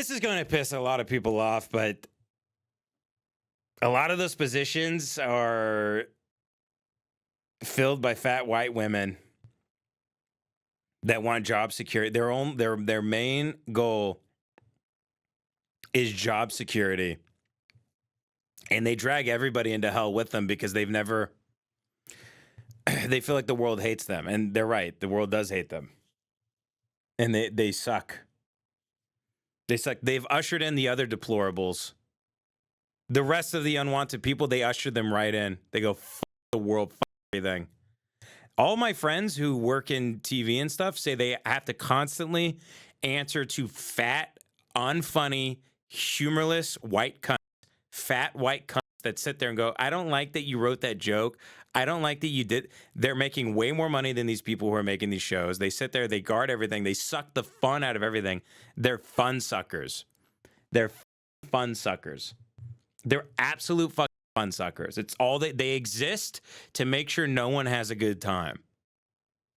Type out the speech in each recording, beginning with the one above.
this is going to piss a lot of people off, but a lot of those positions are filled by fat white women that want job security. Their main goal is job security. And they drag everybody into hell with them because they feel like the world hates them. And they're right. The world does hate them. And they suck. They suck. They've ushered in the other deplorables. The rest of the unwanted people, they usher them right in. They go, fuck the world, fuck everything. All my friends who work in TV and stuff say they have to constantly answer to fat, unfunny, humorless white cunts, fat white cunts that sit there and go, I don't like that you wrote that joke. I don't like that you did. They're making way more money than these people who are making these shows. They sit there, they guard everything. They suck the fun out of everything. They're fun suckers. They're fun suckers. They're absolute fucking fun suckers. It's all they exist to make sure no one has a good time.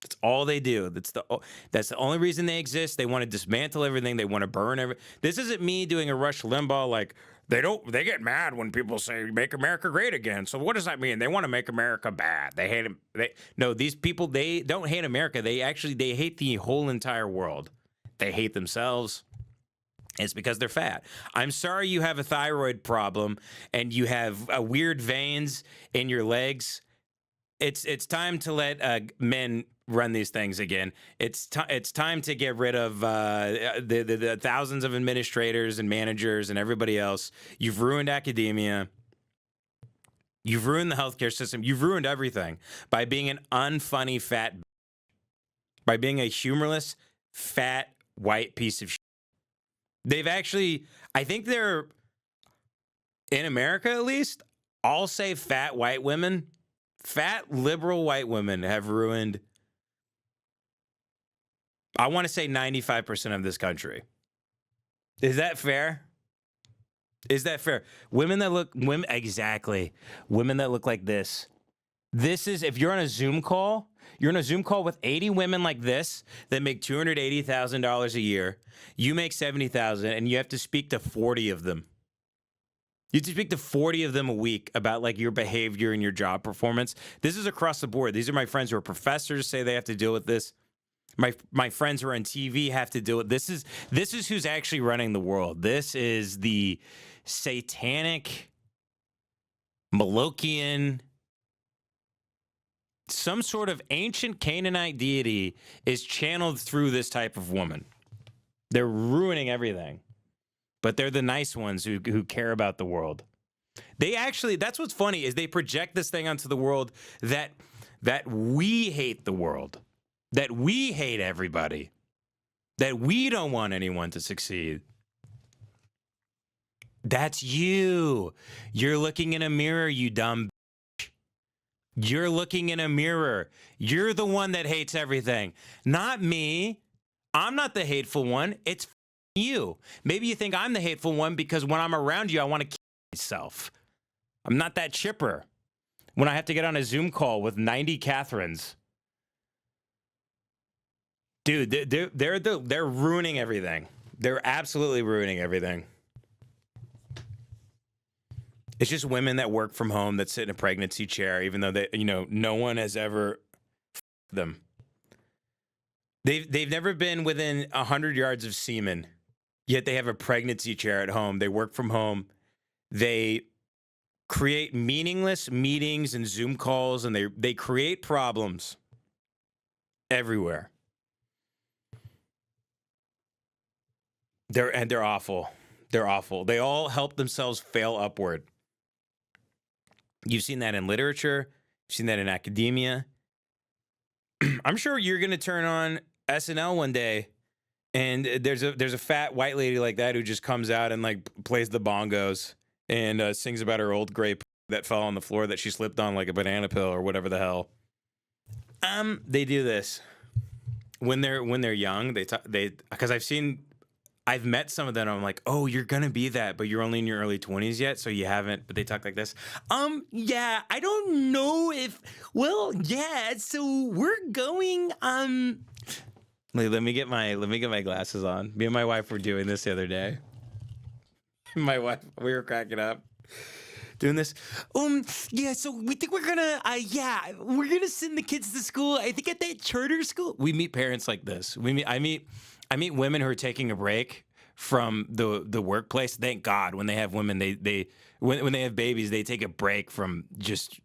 That's all they do. That's the only reason they exist. They want to dismantle everything. They want to burn everything. This isn't me doing a Rush Limbaugh like they get mad when people say make America great again. So what does that mean? They want to make America bad. They hate him. No, these people, they don't hate America. They hate the whole entire world. They hate themselves. It's because they're fat. I'm sorry you have a thyroid problem and you have weird veins in your legs. It's time to let men run these things again. It's time to get rid of the thousands of administrators and managers and everybody else. You've ruined academia. You've ruined the healthcare system. You've ruined everything by being an unfunny fat, by being a humorless fat white piece of shit. They've actually, I think they're, in America at least, I'll say fat white women, fat liberal white women have ruined, I want to say 95% of this country. Is that fair? Is that fair? Women that look like this. This is, if you're on a Zoom call, you're on a Zoom call with 80 women like this that make $280,000 a year. You make $70,000 and you have to speak to 40 of them. You have to speak to 40 of them a week about like your behavior and your job performance. This is across the board. These are my friends who are professors, say they have to deal with this. My friends who are on TV have to deal with this. This is who's actually running the world. This is the satanic Molochian, some sort of ancient Canaanite deity is channeled through this type of woman. They're ruining everything. But they're the nice ones who care about the world. They actually, that's what's funny, is they project this thing onto the world that we hate the world, that we hate everybody, that we don't want anyone to succeed. That's you. You're looking in a mirror, you dumb bitch. You're looking in a mirror. You're the one that hates everything, not me. I'm not the hateful one. It's you. Maybe you think I'm the hateful one because when I'm around you, I want to kill myself. I'm not that chipper. When I have to get on a Zoom call with 90 Catherines. Dude, they're ruining everything. They're absolutely ruining everything. It's just women that work from home that sit in a pregnancy chair, even though they, no one has ever them. They've never been within 100 yards of semen, yet they have a pregnancy chair at home. They work from home. They create meaningless meetings and Zoom calls, and they create problems everywhere. They're awful. They're awful. They all help themselves fail upward. You've seen that in literature. You've seen that in academia. I'm sure you're going to turn on SNL one day and there's a fat white lady like that who just comes out and like plays the bongos and sings about her old grape that fell on the floor that she slipped on like a banana peel or whatever the hell. They do this when they're young. Because I've met some of them. I'm like, oh, you're gonna be that, but you're only in your early 20s yet, so you haven't. But they talk like this. Yeah, I don't know if. Well, yeah. So we're going. Let me get my glasses on. Me and my wife were doing this the other day. My wife, we were cracking up doing this. Yeah, so we think we're gonna, we're gonna send the kids to school. I think at that charter school. We meet parents like this. I meet women who are taking a break from the workplace. Thank God, when they have women, when they have babies, they take a break from just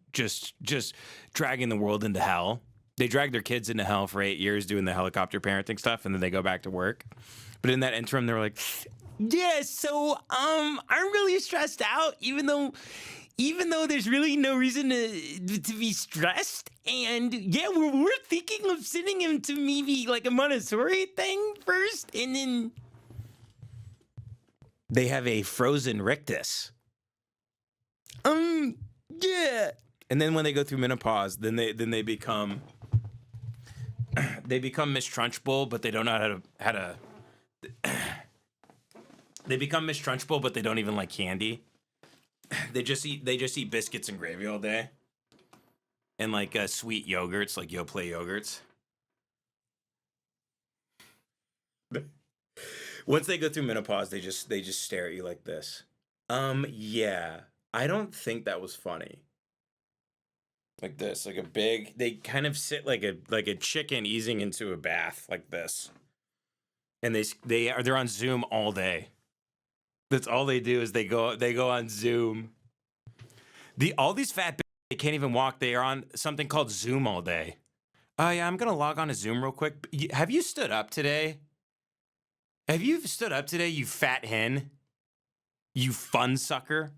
dragging the world into hell. They drag their kids into hell for 8 years doing the helicopter parenting stuff, and then they go back to work. But in that interim, they're like, yeah, so I'm really stressed out, even though there's really no reason to be stressed. And yeah, we're thinking of sending him to maybe like a Montessori thing first, and then they have a frozen rictus. Yeah. And then when they go through menopause, then they become Miss Trunchbull, but they don't know how to they become Miss Trunchbull, but they don't even like candy. They just eat biscuits and gravy all day, and like sweet yogurts, like Yoplait yogurts. Once they go through menopause, they just stare at you like this. Yeah, I don't think that was funny. Like this, like a big. They kind of sit like a chicken easing into a bath, like this. And they're on Zoom all day. That's all they do is they go on Zoom. All these fat bitches, they can't even walk. They are on something called Zoom all day. Oh yeah, I'm gonna log on to Zoom real quick. Have you stood up today? Have you stood up today, you fat hen? You fun sucker?